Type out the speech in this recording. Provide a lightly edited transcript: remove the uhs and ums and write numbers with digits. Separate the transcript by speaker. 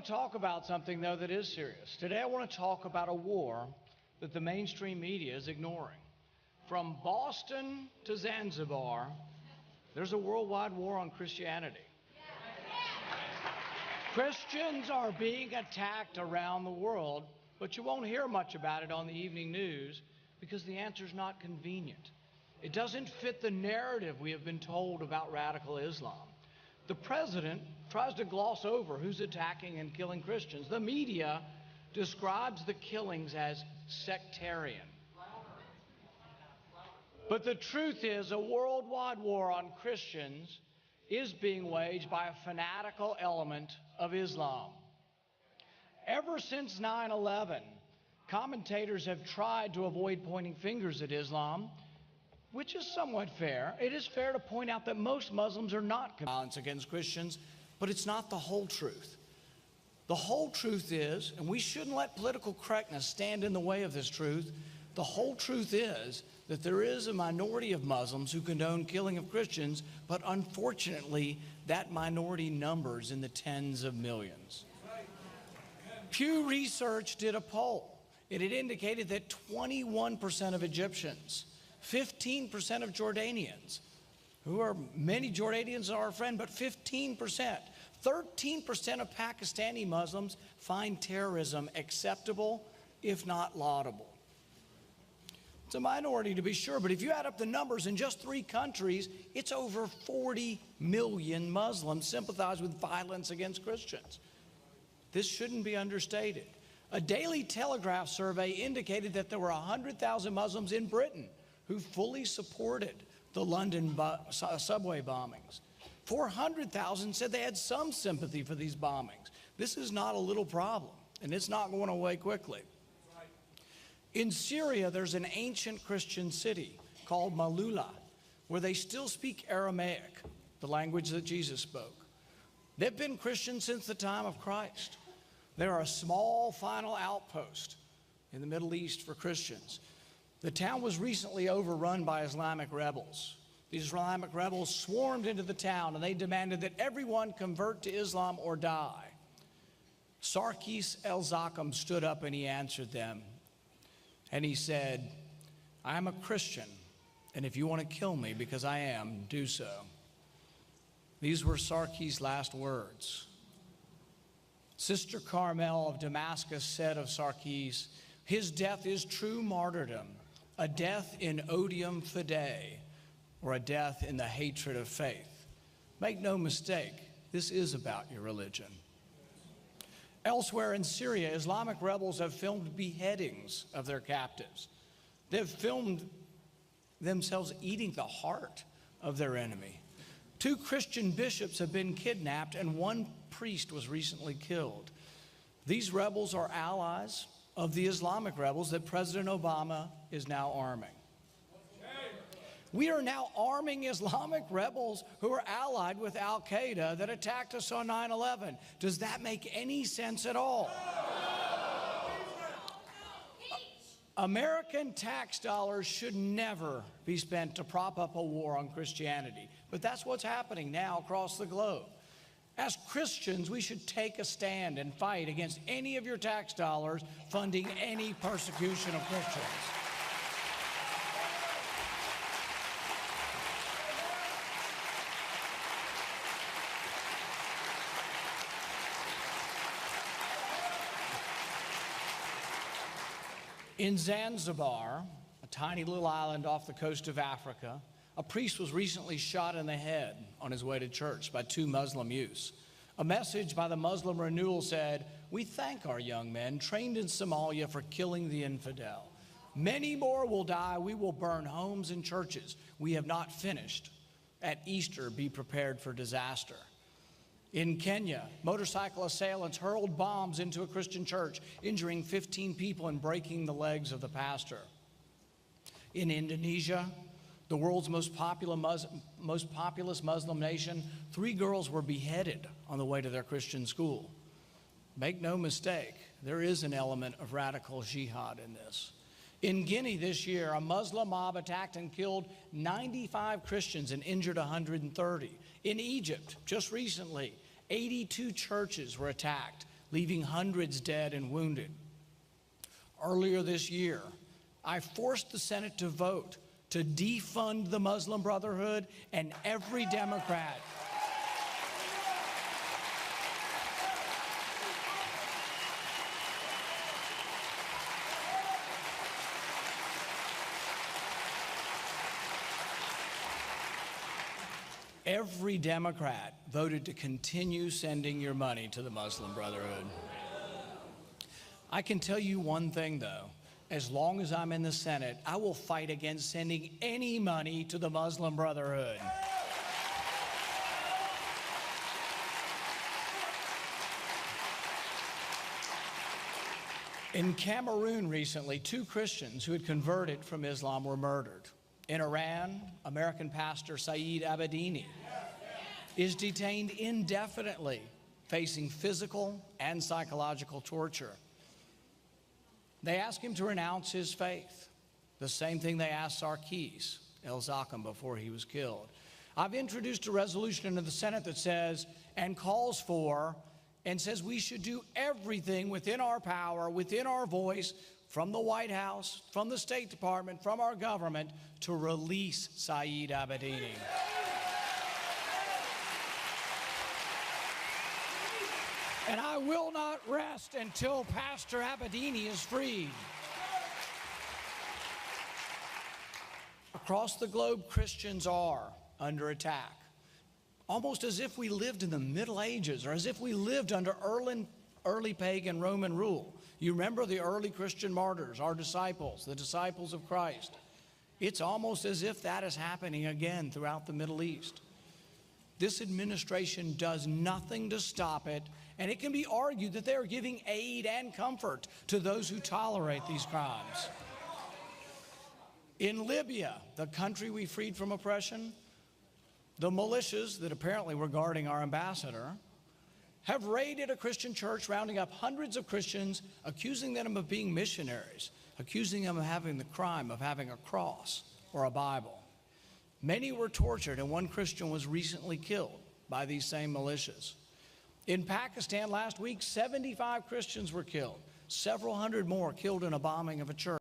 Speaker 1: want to talk about something, though, that is serious. Today I want to talk about a war that the mainstream media is ignoring. From Boston to Zanzibar, there's a worldwide war on Christianity. Christians are being attacked around the world, but you won't hear much about it on the evening news because the answer's not convenient. It doesn't fit the narrative we have been told about radical Islam. The president tries to gloss over who's attacking and killing Christians. The media describes the killings as sectarian. But the truth is, a worldwide war on Christians is being waged by a fanatical element of Islam. Ever since 9/11, commentators have tried to avoid pointing fingers at Islam, which is somewhat fair. It is fair to point out that most Muslims are not violence against Christians, but it's not the whole truth. The whole truth is, and we shouldn't let political correctness stand in the way of this truth, the whole truth is that there is a minority of Muslims who condone killing of Christians, but unfortunately, that minority numbers in the tens of millions. Pew Research did a poll, and it indicated that 21% of Egyptians, 15% of Jordanians, many Jordanians are our friend, but 15%, 13% of Pakistani Muslims find terrorism acceptable, if not laudable. It's a minority to be sure, but if you add up the numbers in just 3 countries, it's over 40 million Muslims sympathize with violence against Christians. This shouldn't be understated. A Daily Telegraph survey indicated that there were 100,000 Muslims in Britain who fully supported the London subway bombings. 400,000 said they had some sympathy for these bombings. This is not a little problem, and it's not going away quickly. In Syria, there's an ancient Christian city called Maaloula, where they still speak Aramaic, the language that Jesus spoke. They've been Christians since the time of Christ. They're a small final outpost in the Middle East for Christians. The town was recently overrun by Islamic rebels. These Islamic rebels swarmed into the town and they demanded that everyone convert to Islam or die. Sarkis el-Zakam stood up and he answered them. And he said, I am a Christian, and if you want to kill me because I am, do so. These were Sarkis' last words. Sister Carmel of Damascus said of Sarkis, his death is true martyrdom, a death in odium fidei, or a death in the hatred of faith. Make no mistake, this is about your religion. Elsewhere in Syria, Islamic rebels have filmed beheadings of their captives. They've filmed themselves eating the heart of their enemy. 2 Christian bishops have been kidnapped and 1 priest was recently killed. These rebels are allies of the Islamic rebels that President Obama is now arming. We are now arming Islamic rebels who are allied with Al-Qaeda that attacked us on 9/11. Does that make any sense at all? American tax dollars should never be spent to prop up a war on Christianity. But that's what's happening now across the globe. As Christians, we should take a stand and fight against any of your tax dollars funding any persecution of Christians. In Zanzibar, a tiny little island off the coast of Africa, a priest was recently shot in the head on his way to church by 2 Muslim youths. A message by the Muslim Renewal said, we thank our young men trained in Somalia for killing the infidel. Many more will die. We will burn homes and churches. We have not finished. At Easter, be prepared for disaster. In Kenya, motorcycle assailants hurled bombs into a Christian church, injuring 15 people and breaking the legs of the pastor. In Indonesia, the world's most populous Muslim nation, 3 girls were beheaded on the way to their Christian school. Make no mistake, there is an element of radical jihad in this. In Guinea this year, a Muslim mob attacked and killed 95 Christians and injured 130. In Egypt, just recently, 82 churches were attacked. leaving hundreds dead and wounded. Earlier this year, I forced the Senate to vote to defund the Muslim Brotherhood, and every Democrat voted to continue sending your money to the Muslim Brotherhood. I can tell you one thing, though. As long as I'm in the Senate, I will fight against sending any money to the Muslim Brotherhood. In Cameroon recently, 2 Christians who had converted from Islam were murdered. In Iran, American pastor Saeed Abedini is detained indefinitely, facing physical and psychological torture. They asked him to renounce his faith, the same thing they asked Sarkis el-Zakhem before he was killed. I've introduced a resolution into the Senate that says, and calls for, and says we should do everything within our power, within our voice, from the White House, from the State Department, from our government, to release Saeed Abedini. And I will not rest until Pastor Abedini is freed. Across the globe, Christians are under attack, almost as if we lived in the Middle Ages or as if we lived under early pagan Roman rule. You remember the early Christian martyrs, our disciples, the disciples of Christ. It's almost as if that is happening again throughout the Middle East. This administration does nothing to stop it, and it can be argued that they are giving aid and comfort to those who tolerate these crimes. In Libya, the country we freed from oppression, the militias that apparently were guarding our ambassador have raided a Christian church, rounding up hundreds of Christians, accusing them of being missionaries, accusing them of having the crime of having a cross or a Bible. Many were tortured, and one Christian was recently killed by these same militias. In Pakistan last week, 75 Christians were killed, several hundred more killed in a bombing of a church.